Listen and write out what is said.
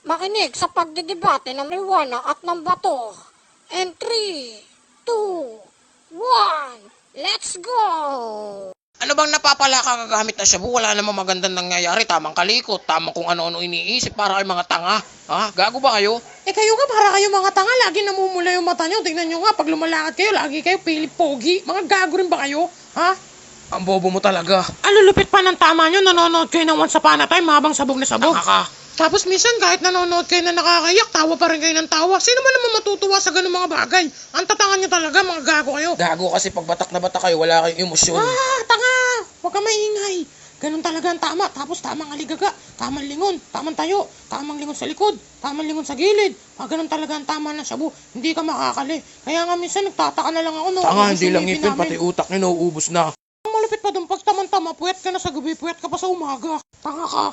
makinig sa pagdidebate ng marijuana at ng bato. And 3, 2, 1, let's go! Ano bang napapala ka gagamit na shabu? Wala namang magandang nangyayari. Tamang kalikot, tamang kung ano-ano iniisip para kayo mga tanga. Ha? Gago ba kayo? Kayo nga para kayo mga tanga, lagi namumula yung mata nyo. Tingnan nyo nga, pag lumalakad kayo, lagi kayo pilit pogi. Mga gago rin ba kayo? Ha? Ang bobo mo talaga. Lupit pa ng tama nyo, nanonood kayo ng Once Upon a Time habang sabog na sabog. Tanga ka. Tapos minsan kahit nanonood kayo na nakakayak, tawa pa rin kayo ng tawa. Sino man naman matutuwa sa ganung mga bagay? Ang tatangan nyo talaga, mga gago kayo. Gago kasi pag batak na batak kayo, wala kayong emosyon. Tanga! Huwag ka maingay. Ganun talaga ang tama. Tapos tamang aligaga, tamang lingon, tamang tayo, tamang lingon sa likod, tamang lingon sa gilid. Ganun talaga ang tama ng shabu. Hindi ka makakali. Kaya nga minsan nagtataka na lang ako. No, Tanga, hindi lang ngipin, pati utak nyo nauubos na. Malupit pa dun, pag tamang-tama, puwet ka na sa gabi, puwet ka pa sa umaga. Tanga ka.